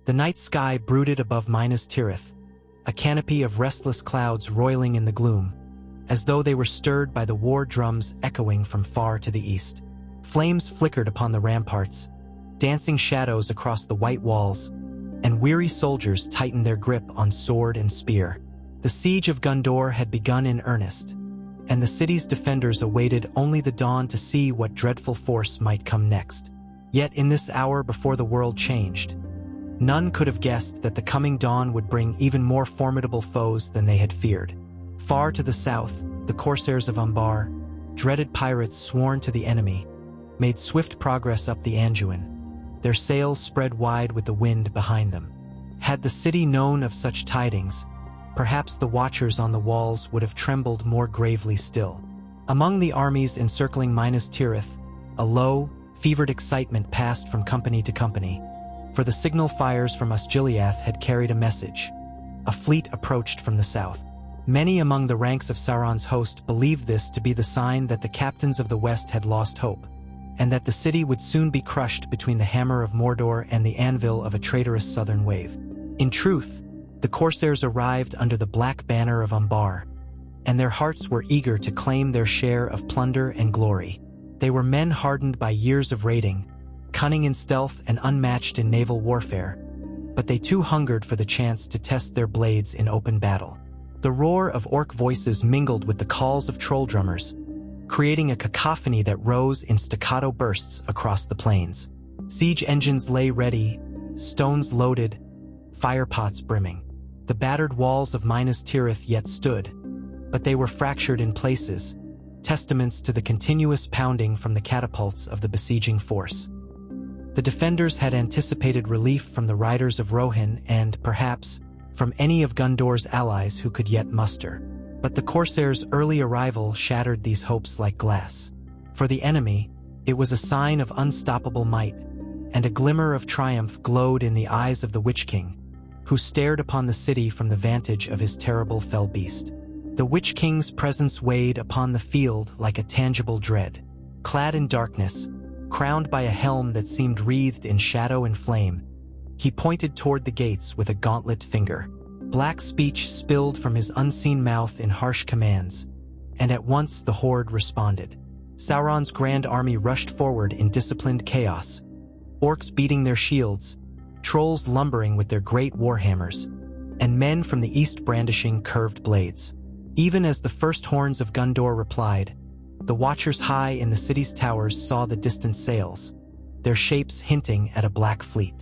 The night sky brooded above Minas Tirith, a canopy of restless clouds roiling in the gloom, as though they were stirred by the war drums echoing from far to the east. Flames flickered upon the ramparts, dancing shadows across the white walls, and weary soldiers tightened their grip on sword and spear. The siege of Gondor had begun in earnest, and the city's defenders awaited only the dawn to see what dreadful force might come next. Yet in this hour before the world changed, none could have guessed that the coming dawn would bring even more formidable foes than they had feared. Far to the south, the Corsairs of Umbar, dreaded pirates sworn to the enemy, made swift progress up the Anduin, their sails spread wide with the wind behind them. Had the city known of such tidings, perhaps the watchers on the walls would have trembled more gravely still. Among the armies encircling Minas Tirith, a low, fevered excitement passed from company to company, for the signal fires from Osgiliath had carried a message. A fleet approached from the south. Many among the ranks of Sauron's host believed this to be the sign that the captains of the west had lost hope, and that the city would soon be crushed between the hammer of Mordor and the anvil of a traitorous southern wave. In truth, the Corsairs arrived under the black banner of Umbar, and their hearts were eager to claim their share of plunder and glory. They were men hardened by years of raiding, cunning in stealth and unmatched in naval warfare, but they too hungered for the chance to test their blades in open battle. The roar of orc voices mingled with the calls of troll drummers, creating a cacophony that rose in staccato bursts across the plains. Siege engines lay ready, stones loaded, firepots brimming. The battered walls of Minas Tirith yet stood, but they were fractured in places, testaments to the continuous pounding from the catapults of the besieging force. The defenders had anticipated relief from the riders of Rohan and, perhaps, from any of Gondor's allies who could yet muster. But the Corsairs' early arrival shattered these hopes like glass. For the enemy, it was a sign of unstoppable might, and a glimmer of triumph glowed in the eyes of the Witch King, who stared upon the city from the vantage of his terrible fell beast. The Witch King's presence weighed upon the field like a tangible dread. Clad in darkness, crowned by a helm that seemed wreathed in shadow and flame, he pointed toward the gates with a gauntlet finger. Black speech spilled from his unseen mouth in harsh commands, and at once the horde responded. Sauron's grand army rushed forward in disciplined chaos, orcs beating their shields, trolls lumbering with their great warhammers, and men from the east brandishing curved blades. Even as the first horns of Gondor replied, the watchers high in the city's towers saw the distant sails, their shapes hinting at a black fleet.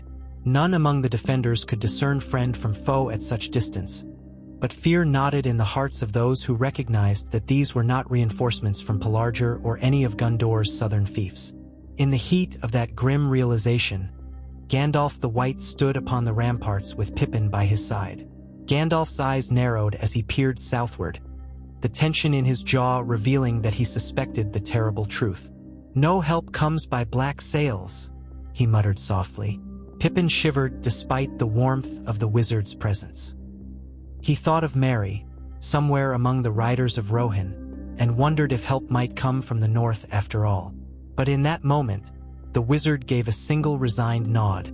None among the defenders could discern friend from foe at such distance, but fear nodded in the hearts of those who recognized that these were not reinforcements from Pelargir or any of Gondor's southern fiefs. In the heat of that grim realization, Gandalf the White stood upon the ramparts with Pippin by his side. Gandalf's eyes narrowed as he peered southward, the tension in his jaw revealing that he suspected the terrible truth. "No help comes by black sails," he muttered softly. Pippin shivered despite the warmth of the wizard's presence. He thought of Merry, somewhere among the riders of Rohan, and wondered if help might come from the north after all. But in that moment, the wizard gave a single resigned nod,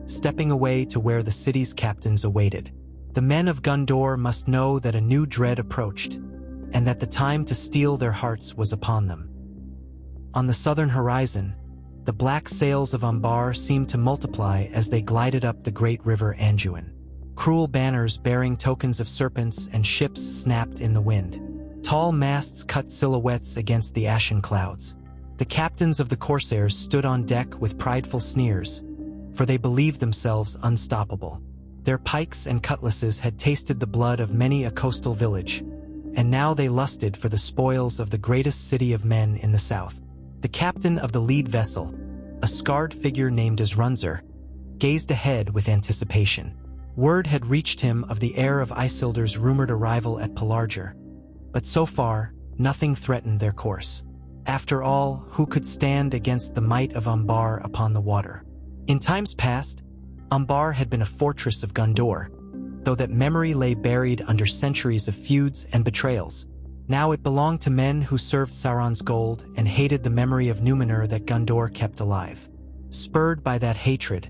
stepping away to where the city's captains awaited. The men of Gondor must know that a new dread approached, and that the time to steal their hearts was upon them. On the southern horizon, the black sails of Umbar seemed to multiply as they glided up the great river Anduin. Cruel banners bearing tokens of serpents and ships snapped in the wind. Tall masts cut silhouettes against the ashen clouds. The captains of the Corsairs stood on deck with prideful sneers, for they believed themselves unstoppable. Their pikes and cutlasses had tasted the blood of many a coastal village, and now they lusted for the spoils of the greatest city of men in the south. The captain of the lead vessel, a scarred figure named Isrunzer, gazed ahead with anticipation. Word had reached him of the heir of Isildur's rumored arrival at Pelargir, but so far, nothing threatened their course. After all, who could stand against the might of Umbar upon the water? In times past, Umbar had been a fortress of Gondor, though that memory lay buried under centuries of feuds and betrayals. Now it belonged to men who served Sauron's gold and hated the memory of Numenor that Gondor kept alive. Spurred by that hatred,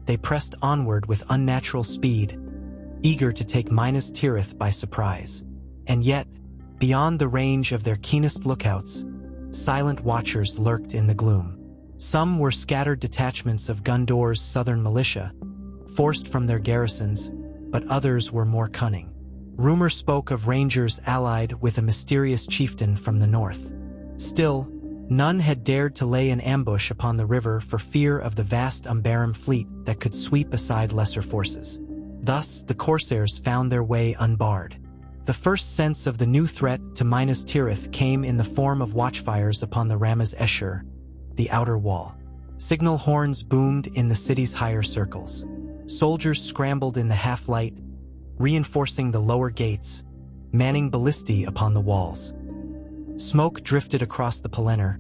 They pressed onward with unnatural speed, eager to take Minas Tirith by surprise. And yet, beyond the range of their keenest lookouts, silent watchers lurked in the gloom. Some were scattered detachments of Gondor's southern militia, forced from their garrisons, but others were more cunning. Rumor spoke of rangers allied with a mysterious chieftain from the north. Still, none had dared to lay an ambush upon the river for fear of the vast Umbaran fleet that could sweep aside lesser forces. Thus, the Corsairs found their way unbarred. The first sense of the new threat to Minas Tirith came in the form of watchfires upon the Ramaz Esher, the outer wall. Signal horns boomed in the city's higher circles. Soldiers scrambled in the half-light, reinforcing the lower gates, manning ballistae upon the walls. Smoke drifted across the Pelennor,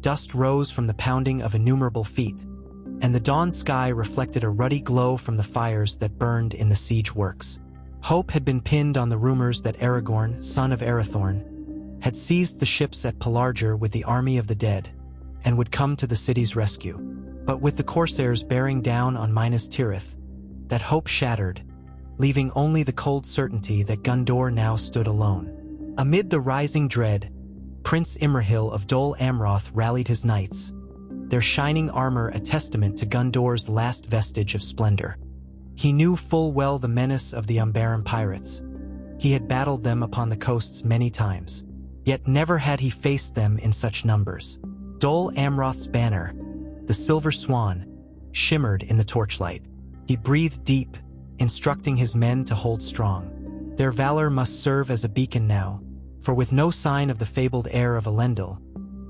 dust rose from the pounding of innumerable feet, and the dawn sky reflected a ruddy glow from the fires that burned in the siege works. Hope had been pinned on the rumors that Aragorn, son of Arathorn, had seized the ships at Pelargir with the army of the dead, and would come to the city's rescue. But with the Corsairs bearing down on Minas Tirith, that hope shattered, leaving only the cold certainty that Gondor now stood alone. Amid the rising dread, Prince Imrahil of Dol Amroth rallied his knights, their shining armor a testament to Gondor's last vestige of splendor. He knew full well the menace of the Umbaran pirates. He had battled them upon the coasts many times, yet never had he faced them in such numbers. Dol Amroth's banner, the silver swan, shimmered in the torchlight. He breathed deep, instructing his men to hold strong. Their valor must serve as a beacon now, for with no sign of the fabled heir of Elendil,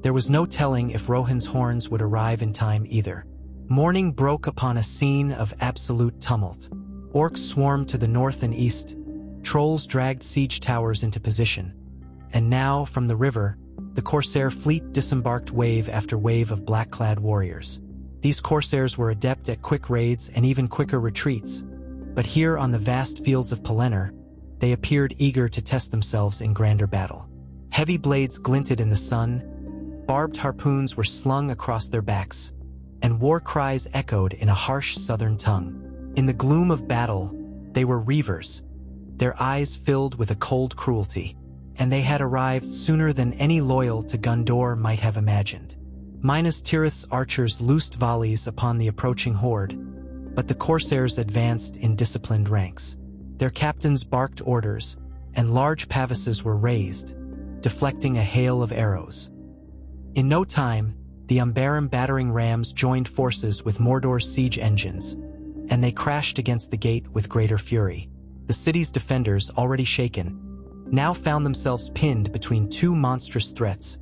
there was no telling if Rohan's horns would arrive in time either. Morning broke upon a scene of absolute tumult. Orcs swarmed to the north and east, trolls dragged siege towers into position, and now, from the river, the Corsair fleet disembarked wave after wave of black-clad warriors. These Corsairs were adept at quick raids and even quicker retreats, but here on the vast fields of Pelennor, they appeared eager to test themselves in grander battle. Heavy blades glinted in the sun, barbed harpoons were slung across their backs, and war cries echoed in a harsh southern tongue. In the gloom of battle, they were reavers, their eyes filled with a cold cruelty, and they had arrived sooner than any loyal to Gondor might have imagined. Minas Tirith's archers loosed volleys upon the approaching horde, but the Corsairs advanced in disciplined ranks. Their captains barked orders, and large pavises were raised, deflecting a hail of arrows. In no time, the Umbaran battering rams joined forces with Mordor's siege engines, and they crashed against the gate with greater fury. The city's defenders, already shaken, now found themselves pinned between two monstrous threats: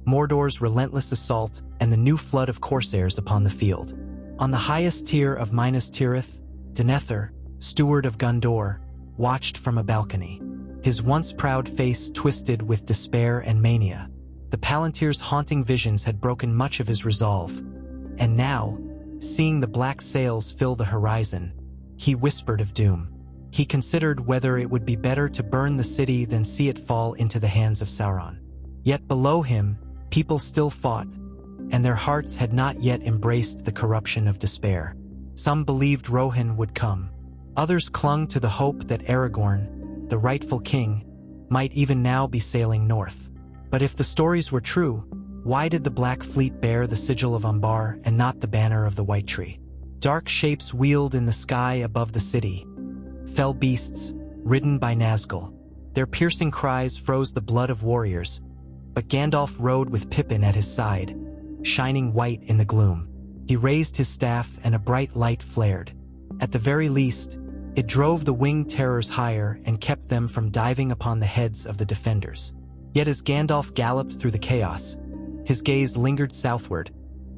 Mordor's relentless assault and the new flood of Corsairs upon the field. On the highest tier of Minas Tirith, Denethor, steward of Gondor, watched from a balcony. His once proud face twisted with despair and mania. The Palantir's haunting visions had broken much of his resolve, and now, seeing the black sails fill the horizon, he whispered of doom. He considered whether it would be better to burn the city than see it fall into the hands of Sauron. Yet below him, people still fought, and their hearts had not yet embraced the corruption of despair. Some believed Rohan would come. Others clung to the hope that Aragorn, the rightful king, might even now be sailing north. But if the stories were true, why did the Black Fleet bear the sigil of Umbar and not the banner of the White Tree? Dark shapes wheeled in the sky above the city, fell beasts, ridden by Nazgul. Their piercing cries froze the blood of warriors, but Gandalf rode with Pippin at his side, shining white in the gloom. He raised his staff and a bright light flared. At the very least, it drove the winged terrors higher and kept them from diving upon the heads of the defenders. Yet as Gandalf galloped through the chaos, his gaze lingered southward,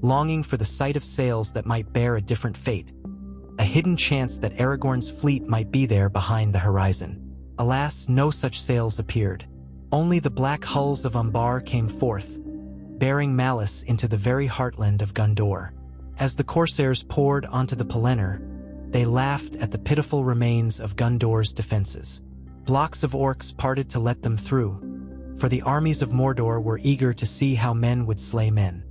longing for the sight of sails that might bear a different fate, a hidden chance that Aragorn's fleet might be there behind the horizon. Alas, no such sails appeared. Only the black hulls of Umbar came forth, bearing malice into the very heartland of Gondor. As the Corsairs poured onto the Pelennor, they laughed at the pitiful remains of Gondor's defenses. Blocks of orcs parted to let them through, for the armies of Mordor were eager to see how men would slay men.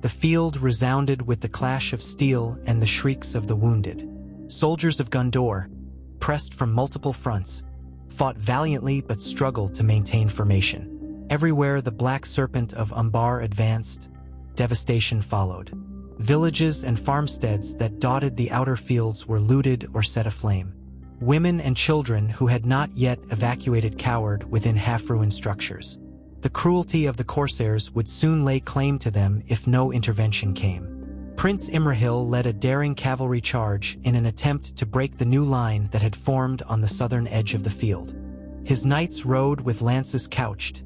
The field resounded with the clash of steel and the shrieks of the wounded. Soldiers of Gondor, pressed from multiple fronts, fought valiantly but struggled to maintain formation. Everywhere the Black Serpent of Umbar advanced, devastation followed. Villages and farmsteads that dotted the outer fields were looted or set aflame. Women and children who had not yet evacuated cowered within half-ruined structures. The cruelty of the Corsairs would soon lay claim to them if no intervention came. Prince Imrahil led a daring cavalry charge in an attempt to break the new line that had formed on the southern edge of the field. His knights rode with lances couched,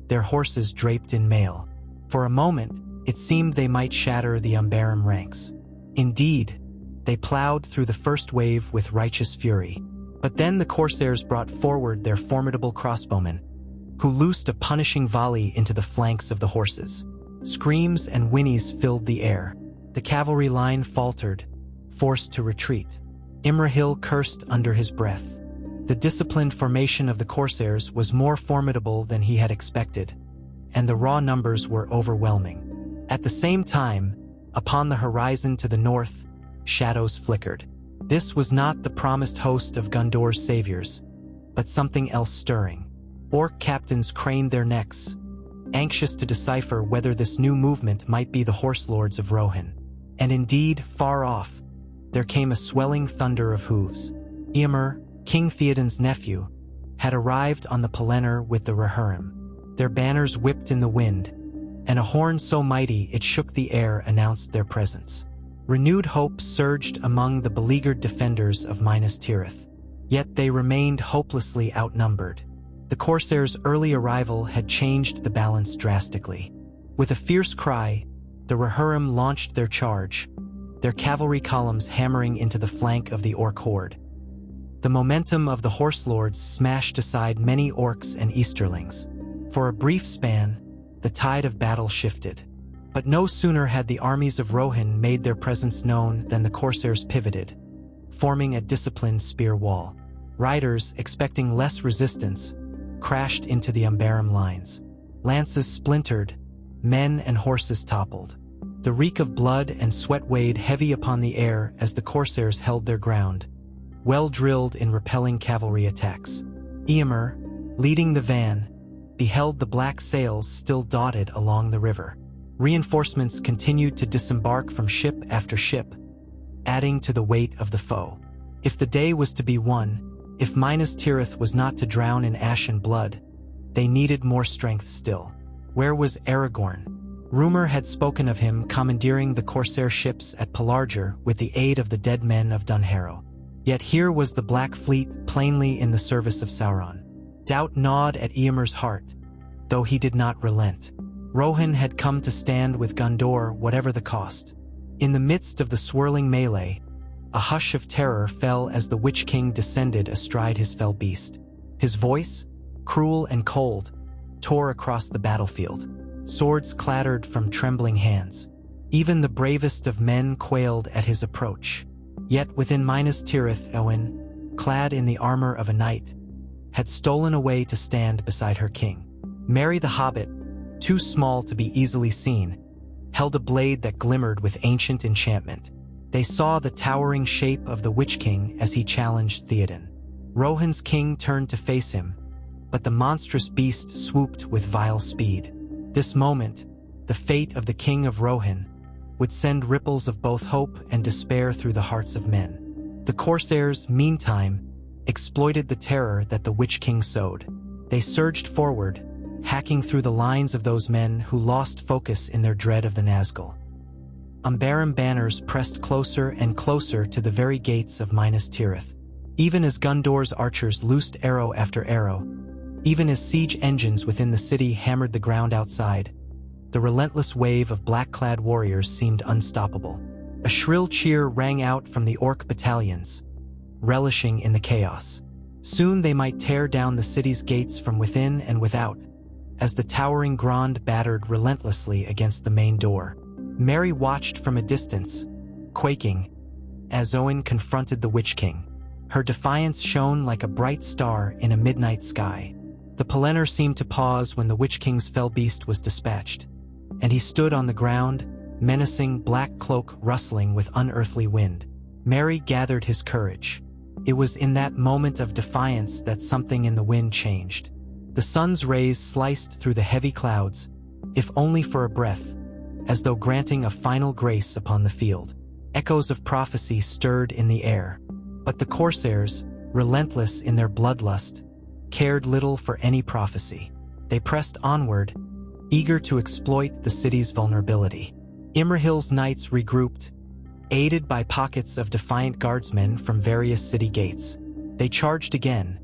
their horses draped in mail. For a moment, it seemed they might shatter the Umbaran ranks. Indeed, they plowed through the first wave with righteous fury. But then the Corsairs brought forward their formidable crossbowmen, who loosed a punishing volley into the flanks of the horses. Screams and whinnies filled the air. The cavalry line faltered, forced to retreat. Imrahil cursed under his breath. The disciplined formation of the Corsairs was more formidable than he had expected, and the raw numbers were overwhelming. At the same time, upon the horizon to the north, shadows flickered. This was not the promised host of Gondor's saviors, but something else stirring. Orc captains craned their necks, anxious to decipher whether this new movement might be the horse lords of Rohan. And indeed, far off, there came a swelling thunder of hooves. Eomer, King Theoden's nephew, had arrived on the Pelennor with the Rohirrim. Their banners whipped in the wind, and a horn so mighty it shook the air announced their presence. Renewed hope surged among the beleaguered defenders of Minas Tirith. Yet they remained hopelessly outnumbered. The Corsairs' early arrival had changed the balance drastically. With a fierce cry, the Rohirrim launched their charge, their cavalry columns hammering into the flank of the Orc horde. The momentum of the horse lords smashed aside many Orcs and Easterlings. For a brief span, the tide of battle shifted. But no sooner had the armies of Rohan made their presence known than the Corsairs pivoted, forming a disciplined spear wall. Riders, expecting less resistance, crashed into the Umbaran lines. Lances splintered, men and horses toppled. The reek of blood and sweat weighed heavy upon the air as the Corsairs held their ground, well drilled in repelling cavalry attacks. Eomer, leading the van, beheld the black sails still dotted along the river. Reinforcements continued to disembark from ship after ship, adding to the weight of the foe. If the day was to be won, if Minas Tirith was not to drown in ash and blood, they needed more strength still. Where was Aragorn? Rumor had spoken of him commandeering the Corsair ships at Pelargir with the aid of the dead men of Dunharrow. Yet here was the Black Fleet plainly in the service of Sauron. Doubt gnawed at Eomer's heart, though he did not relent. Rohan had come to stand with Gondor whatever the cost. In the midst of the swirling melee, a hush of terror fell as the Witch King descended astride his fell beast. His voice, cruel and cold, tore across the battlefield. Swords clattered from trembling hands. Even the bravest of men quailed at his approach. Yet within Minas Tirith, Eowyn, clad in the armor of a knight, had stolen away to stand beside her king. Merry the Hobbit, too small to be easily seen, held a blade that glimmered with ancient enchantment. They saw the towering shape of the Witch King as he challenged Theoden. Rohan's king turned to face him, but the monstrous beast swooped with vile speed. This moment, the fate of the King of Rohan, would send ripples of both hope and despair through the hearts of men. The Corsairs, meantime, exploited the terror that the Witch King sowed. They surged forward, hacking through the lines of those men who lost focus in their dread of the Nazgul. Umbaran banners pressed closer and closer to the very gates of Minas Tirith. Even as Gondor's archers loosed arrow after arrow, even as siege engines within the city hammered the ground outside, the relentless wave of black-clad warriors seemed unstoppable. A shrill cheer rang out from the Orc battalions, relishing in the chaos. Soon they might tear down the city's gates from within and without, as the towering Grond battered relentlessly against the main door. Merry watched from a distance, quaking, as Eowyn confronted the Witch King. Her defiance shone like a bright star in a midnight sky. The Pelennor seemed to pause when the Witch King's fell beast was dispatched, and he stood on the ground, menacing black cloak rustling with unearthly wind. Merry gathered his courage. It was in that moment of defiance that something in the wind changed. The sun's rays sliced through the heavy clouds, if only for a breath, as though granting a final grace upon the field. Echoes of prophecy stirred in the air. But the Corsairs, relentless in their bloodlust, cared little for any prophecy. They pressed onward, eager to exploit the city's vulnerability. Imrahil's knights regrouped, aided by pockets of defiant guardsmen from various city gates. They charged again,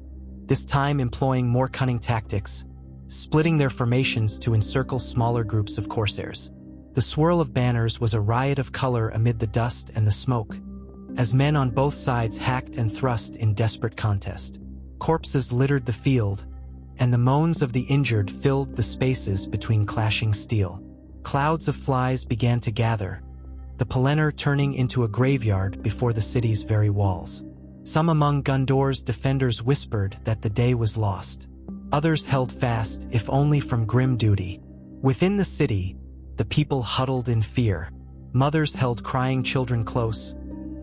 this time employing more cunning tactics, splitting their formations to encircle smaller groups of Corsairs. The swirl of banners was a riot of color amid the dust and the smoke, as men on both sides hacked and thrust in desperate contest. Corpses littered the field, and the moans of the injured filled the spaces between clashing steel. Clouds of flies began to gather, the Pelennor turning into a graveyard before the city's very walls. Some among Gondor's defenders whispered that the day was lost. Others held fast, if only from grim duty. Within the city, the people huddled in fear. Mothers held crying children close.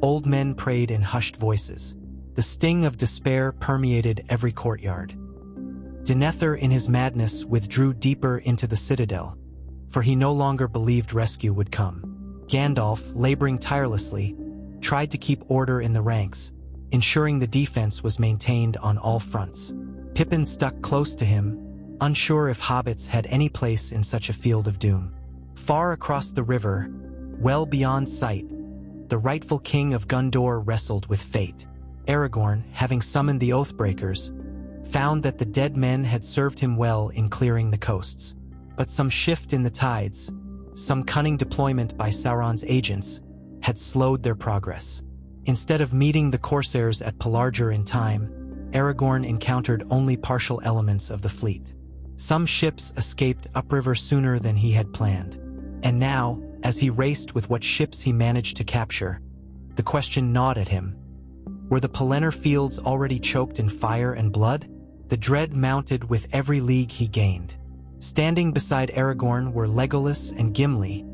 Old men prayed in hushed voices. The sting of despair permeated every courtyard. Denethor, in his madness, withdrew deeper into the citadel, for he no longer believed rescue would come. Gandalf, laboring tirelessly, tried to keep order in the ranks, ensuring the defense was maintained on all fronts. Pippin stuck close to him, unsure if hobbits had any place in such a field of doom. Far across the river, well beyond sight, the rightful king of Gondor wrestled with fate. Aragorn, having summoned the Oathbreakers, found that the dead men had served him well in clearing the coasts. But some shift in the tides, some cunning deployment by Sauron's agents, had slowed their progress. Instead of meeting the Corsairs at Pelargir in time, Aragorn encountered only partial elements of the fleet. Some ships escaped upriver sooner than he had planned. And now, as he raced with what ships he managed to capture, the question gnawed at him. Were the Pelennor Fields already choked in fire and blood? The dread mounted with every league he gained. Standing beside Aragorn were Legolas and Gimli,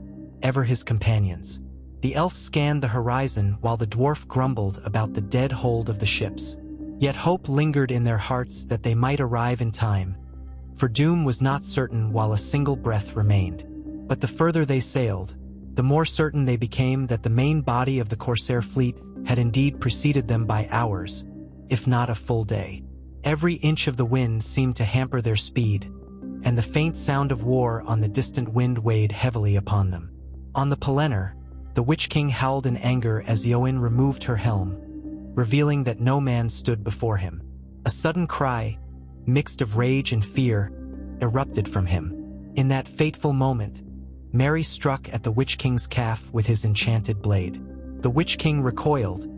ever his companions. The elf scanned the horizon while the dwarf grumbled about the dead hold of the ships. Yet hope lingered in their hearts that they might arrive in time, for doom was not certain while a single breath remained. But the further they sailed, the more certain they became that the main body of the Corsair fleet had indeed preceded them by hours, if not a full day. Every inch of the wind seemed to hamper their speed, and the faint sound of war on the distant wind weighed heavily upon them. On the Pelennor, the Witch King howled in anger as Eowyn removed her helm, revealing that no man stood before him. A sudden cry, mixed of rage and fear, erupted from him. In that fateful moment, Merry struck at the Witch King's calf with his enchanted blade. The Witch King recoiled,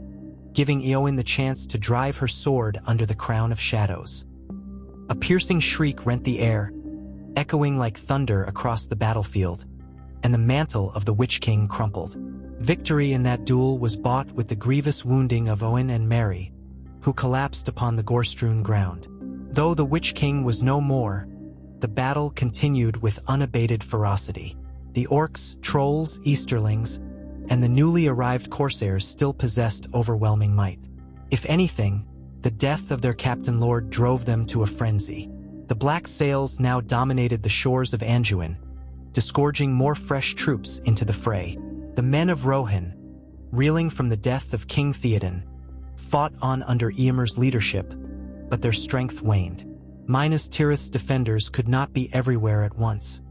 giving Eowyn the chance to drive her sword under the crown of shadows. A piercing shriek rent the air, echoing like thunder across the battlefield, and the mantle of the Witch King crumpled. Victory in that duel was bought with the grievous wounding of Eowyn and Merry, who collapsed upon the gore-strewn ground. Though the Witch King was no more, the battle continued with unabated ferocity. The orcs, trolls, Easterlings, and the newly arrived Corsairs still possessed overwhelming might. If anything, the death of their captain lord drove them to a frenzy. The black sails now dominated the shores of Anduin, disgorging more fresh troops into the fray. The men of Rohan, reeling from the death of King Theoden, fought on under Eomer's leadership, but their strength waned. Minas Tirith's defenders could not be everywhere at once,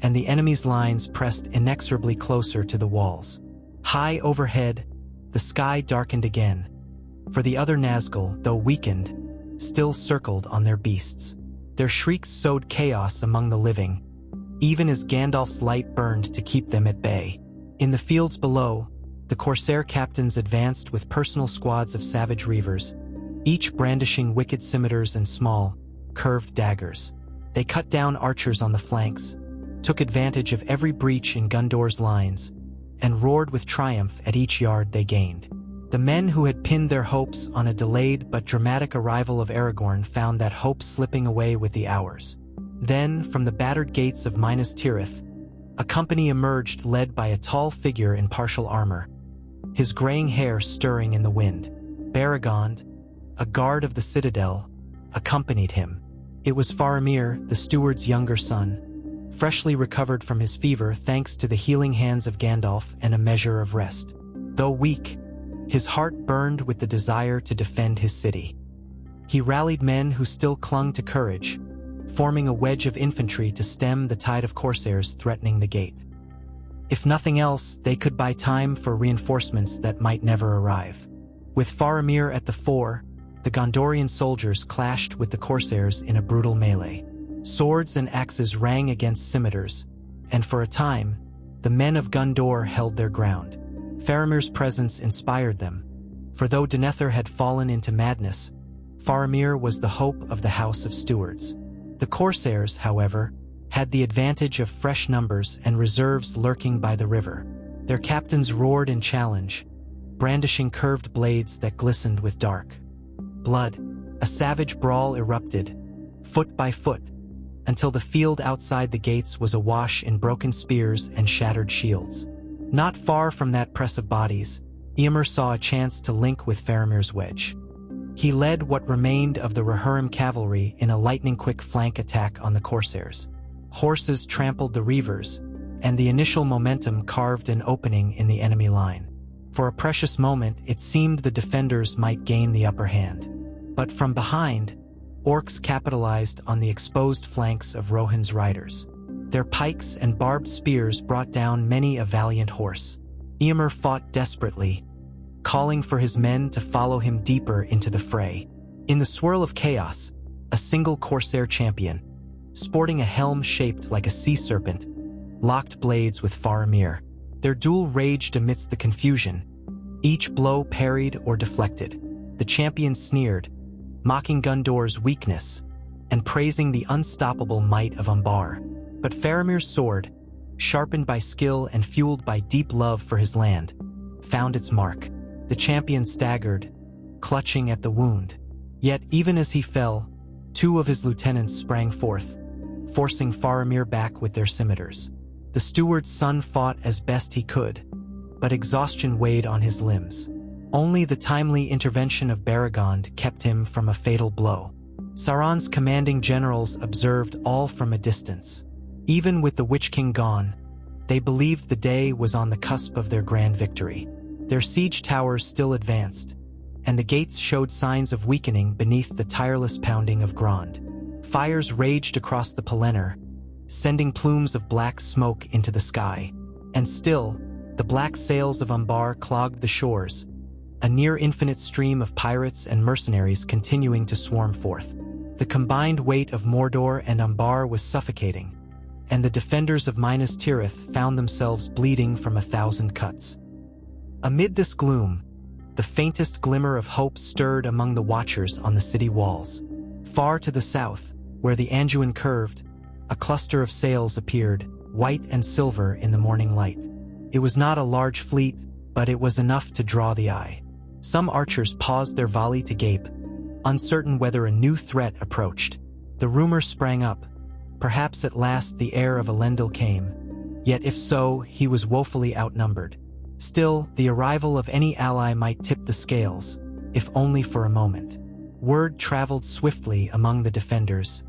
and the enemy's lines pressed inexorably closer to the walls. High overhead, the sky darkened again, for the other Nazgul, though weakened, still circled on their beasts. Their shrieks sowed chaos among the living, even as Gandalf's light burned to keep them at bay. In the fields below, the Corsair captains advanced with personal squads of savage reavers, each brandishing wicked scimitars and small, curved daggers. They cut down archers on the flanks, took advantage of every breach in Gondor's lines, and roared with triumph at each yard they gained. The men who had pinned their hopes on a delayed but dramatic arrival of Aragorn found that hope slipping away with the hours. Then, from the battered gates of Minas Tirith, A company emerged led by a tall figure in partial armor, his graying hair stirring in the wind. Aragorn, a guard of the citadel, accompanied him. It was Faramir, the steward's younger son, freshly recovered from his fever thanks to the healing hands of Gandalf and a measure of rest. Though weak, his heart burned with the desire to defend his city. He rallied men who still clung to courage, forming a wedge of infantry to stem the tide of Corsairs threatening the gate. If nothing else, they could buy time for reinforcements that might never arrive. With Faramir at the fore, the Gondorian soldiers clashed with the Corsairs in a brutal melee. Swords and axes rang against scimitars, and for a time, the men of Gondor held their ground. Faramir's presence inspired them, for though Denethor had fallen into madness, Faramir was the hope of the House of Stewards. The Corsairs, however, had the advantage of fresh numbers and reserves lurking by the river. Their captains roared in challenge, brandishing curved blades that glistened with dark blood. A savage brawl erupted, foot by foot, until the field outside the gates was awash in broken spears and shattered shields. Not far from that press of bodies, Eomer saw a chance to link with Faramir's wedge. He led what remained of the Rohirrim cavalry in a lightning-quick flank attack on the Corsairs. Horses trampled the reavers, and the initial momentum carved an opening in the enemy line. For a precious moment, it seemed the defenders might gain the upper hand. But from behind, orcs capitalized on the exposed flanks of Rohin's riders. Their pikes and barbed spears brought down many a valiant horse. Eomer fought desperately, calling for his men to follow him deeper into the fray. In the swirl of chaos, a single Corsair champion, sporting a helm shaped like a sea serpent, locked blades with Faramir. Their duel raged amidst the confusion, each blow parried or deflected. The champion sneered, mocking Gondor's weakness and praising the unstoppable might of Umbar. But Faramir's sword, sharpened by skill and fueled by deep love for his land, found its mark. The champion staggered, clutching at the wound. Yet even as he fell, two of his lieutenants sprang forth, forcing Faramir back with their scimitars. The steward's son fought as best he could, but exhaustion weighed on his limbs. Only the timely intervention of Aragorn kept him from a fatal blow. Sauron's commanding generals observed all from a distance. Even with the Witch King gone, they believed the day was on the cusp of their grand victory. Their siege towers still advanced, and the gates showed signs of weakening beneath the tireless pounding of Grond. Fires raged across the Pelennor, sending plumes of black smoke into the sky. And still, the black sails of Umbar clogged the shores, a near-infinite stream of pirates and mercenaries continuing to swarm forth. The combined weight of Mordor and Umbar was suffocating, and the defenders of Minas Tirith found themselves bleeding from 1,000 cuts. Amid this gloom, the faintest glimmer of hope stirred among the watchers on the city walls. Far to the south, where the Anduin curved, a cluster of sails appeared, white and silver in the morning light. It was not a large fleet, but it was enough to draw the eye. Some archers paused their volley to gape, uncertain whether a new threat approached. The rumor sprang up, perhaps at last the heir of Elendil came. Yet if so, he was woefully outnumbered. Still, the arrival of any ally might tip the scales, if only for a moment. Word traveled swiftly among the defenders.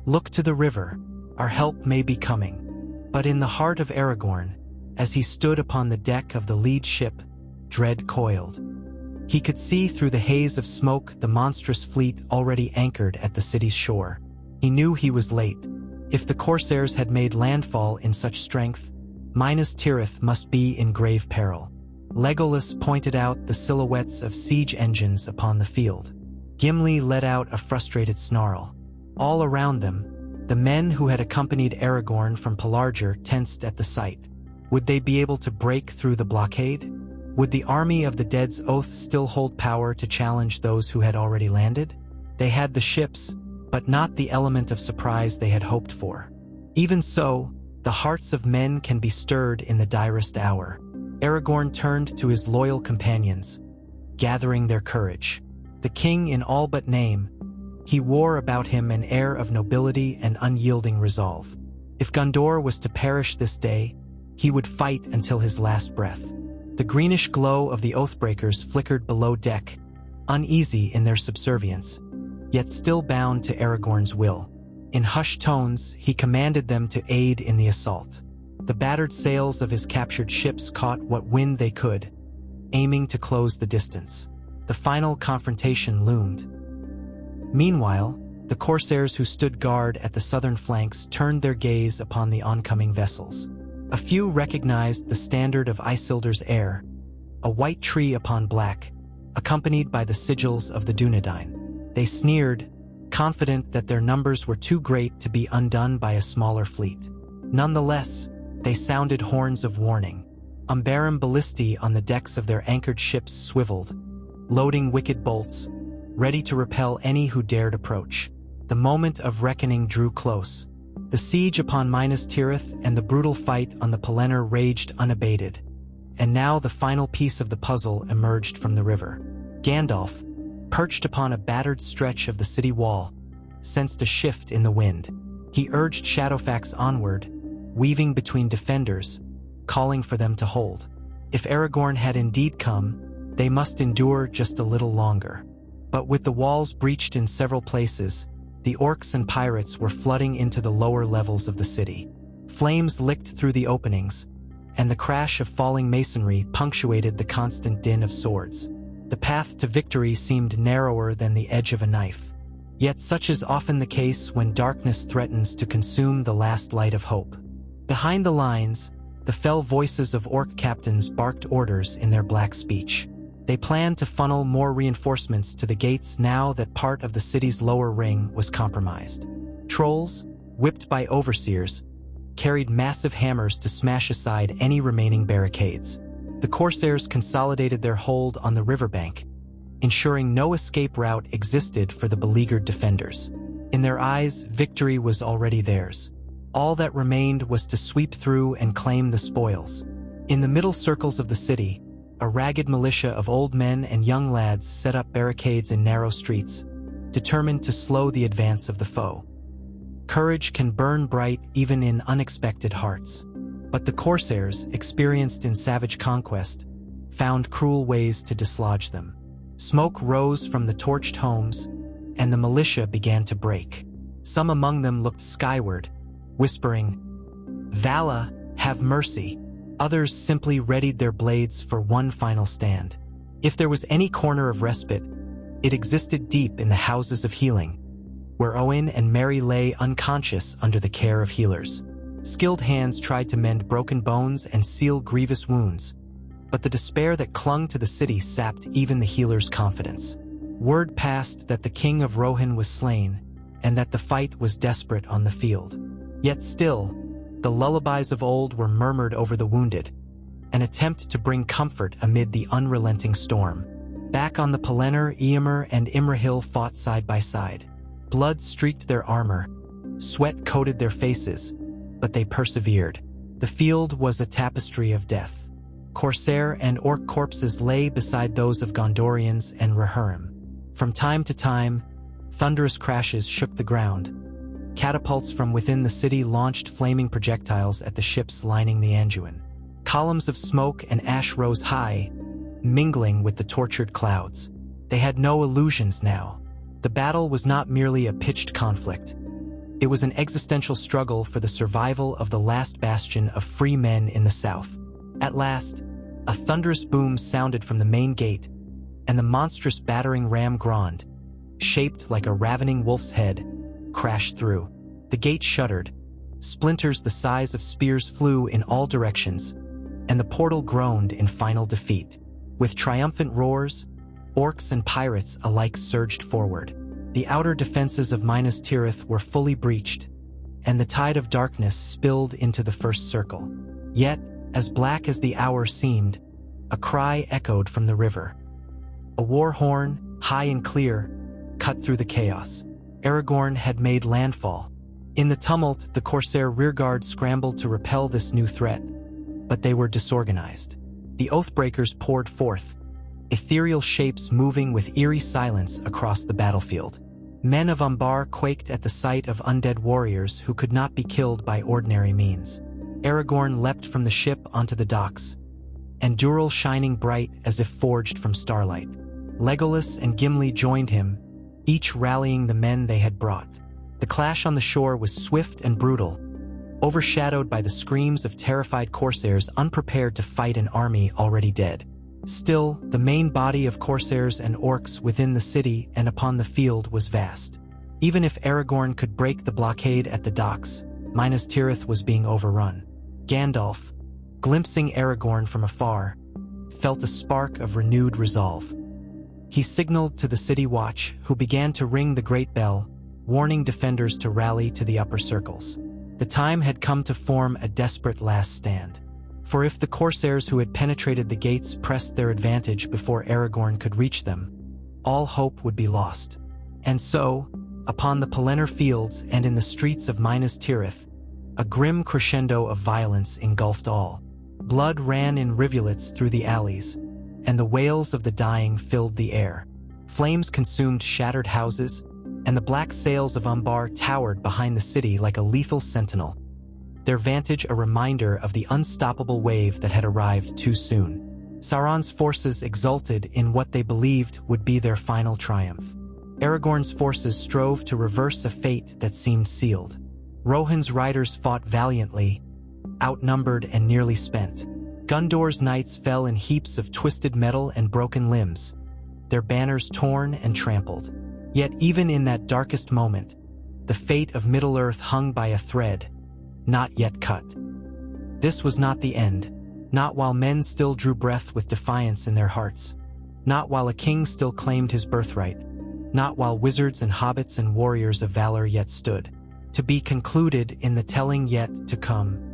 Look to the river, our help may be coming. But in the heart of Aragorn, as he stood upon the deck of the lead ship, dread coiled. He could see through the haze of smoke the monstrous fleet already anchored at the city's shore. He knew he was late. If the Corsairs had made landfall in such strength, Minas Tirith must be in grave peril. Legolas pointed out the silhouettes of siege engines upon the field. Gimli let out a frustrated snarl. All around them, the men who had accompanied Aragorn from Pelargir tensed at the sight. Would they be able to break through the blockade? Would the army of the Dead's Oath still hold power to challenge those who had already landed? They had the ships, but not the element of surprise they had hoped for. Even so, the hearts of men can be stirred in the direst hour. Aragorn turned to his loyal companions, gathering their courage. The king in all but name, he wore about him an air of nobility and unyielding resolve. If Gondor was to perish this day, he would fight until his last breath. The greenish glow of the Oathbreakers flickered below deck, uneasy in their subservience, yet still bound to Aragorn's will. In hushed tones, he commanded them to aid in the assault. The battered sails of his captured ships caught what wind they could, aiming to close the distance. The final confrontation loomed. Meanwhile, the Corsairs who stood guard at the southern flanks turned their gaze upon the oncoming vessels. A few recognized the standard of Isildur's heir, a white tree upon black, accompanied by the sigils of the Dunedain. They sneered, confident that their numbers were too great to be undone by a smaller fleet. Nonetheless, they sounded horns of warning. Umbaran ballistae on the decks of their anchored ships swiveled, loading wicked bolts, ready to repel any who dared approach. The moment of reckoning drew close. The siege upon Minas Tirith and the brutal fight on the Pelennor raged unabated, and now the final piece of the puzzle emerged from the river. Gandalf, perched upon a battered stretch of the city wall, sensed a shift in the wind. He urged Shadowfax onward, weaving between defenders, calling for them to hold. If Aragorn had indeed come, they must endure just a little longer. But with the walls breached in several places, the orcs and pirates were flooding into the lower levels of the city. Flames licked through the openings, and the crash of falling masonry punctuated the constant din of swords. The path to victory seemed narrower than the edge of a knife. Yet such is often the case when darkness threatens to consume the last light of hope. Behind the lines, the fell voices of orc captains barked orders in their black speech. They planned to funnel more reinforcements to the gates now that part of the city's lower ring was compromised. Trolls, whipped by overseers, carried massive hammers to smash aside any remaining barricades. The Corsairs consolidated their hold on the riverbank, ensuring no escape route existed for the beleaguered defenders. In their eyes, victory was already theirs. All that remained was to sweep through and claim the spoils. In the middle circles of the city, a ragged militia of old men and young lads set up barricades in narrow streets, determined to slow the advance of the foe. Courage can burn bright even in unexpected hearts. But the Corsairs, experienced in savage conquest, found cruel ways to dislodge them. Smoke rose from the torched homes, and the militia began to break. Some among them looked skyward, whispering, "Vala, have mercy." Others simply readied their blades for one final stand. If there was any corner of respite, it existed deep in the houses of healing, where Owen and Mary lay unconscious under the care of healers. Skilled hands tried to mend broken bones and seal grievous wounds, but the despair that clung to the city sapped even the healers' confidence. Word passed that the king of Rohan was slain, and that the fight was desperate on the field. Yet still, the lullabies of old were murmured over the wounded, an attempt to bring comfort amid the unrelenting storm. Back on the Pelennor, Eomer and Imrahil fought side by side. Blood streaked their armor, sweat coated their faces, but they persevered. The field was a tapestry of death. Corsair and orc corpses lay beside those of Gondorians and Rohirrim. From time to time, thunderous crashes shook the ground. Catapults from within the city launched flaming projectiles at the ships lining the Anduin. Columns of smoke and ash rose high, mingling with the tortured clouds. They had no illusions now. The battle was not merely a pitched conflict. It was an existential struggle for the survival of the last bastion of free men in the south. At last, a thunderous boom sounded from the main gate, and the monstrous battering ram Grond, shaped like a ravening wolf's head, crashed through. The gate shuddered, splinters the size of spears flew in all directions, and the portal groaned in final defeat. With triumphant roars, orcs and pirates alike surged forward. The outer defenses of Minas Tirith were fully breached, and the tide of darkness spilled into the first circle. Yet, as black as the hour seemed, a cry echoed from the river. A war horn, high and clear, cut through the chaos. Aragorn had made landfall. In the tumult, the Corsair rearguard scrambled to repel this new threat, but they were disorganized. The Oathbreakers poured forth, ethereal shapes moving with eerie silence across the battlefield. Men of Umbar quaked at the sight of undead warriors who could not be killed by ordinary means. Aragorn leapt from the ship onto the docks, Anduril shining bright as if forged from starlight. Legolas and Gimli joined him, each rallying the men they had brought. The clash on the shore was swift and brutal, overshadowed by the screams of terrified Corsairs unprepared to fight an army already dead. Still, the main body of Corsairs and orcs within the city and upon the field was vast. Even if Aragorn could break the blockade at the docks, Minas Tirith was being overrun. Gandalf, glimpsing Aragorn from afar, felt a spark of renewed resolve. He signaled to the city watch, who began to ring the great bell, warning defenders to rally to the upper circles. The time had come to form a desperate last stand. For if the Corsairs who had penetrated the gates pressed their advantage before Aragorn could reach them, all hope would be lost. And so, upon the Pelennor Fields and in the streets of Minas Tirith, a grim crescendo of violence engulfed all. Blood ran in rivulets through the alleys, and the wails of the dying filled the air. Flames consumed shattered houses, and the black sails of Umbar towered behind the city like a lethal sentinel, their vantage a reminder of the unstoppable wave that had arrived too soon. Sauron's forces exulted in what they believed would be their final triumph. Aragorn's forces strove to reverse a fate that seemed sealed. Rohan's riders fought valiantly, outnumbered and nearly spent. Gondor's knights fell in heaps of twisted metal and broken limbs, their banners torn and trampled. Yet even in that darkest moment, the fate of Middle-earth hung by a thread, not yet cut. This was not the end, not while men still drew breath with defiance in their hearts, not while a king still claimed his birthright, not while wizards and hobbits and warriors of valor yet stood. To be concluded in the telling yet to come.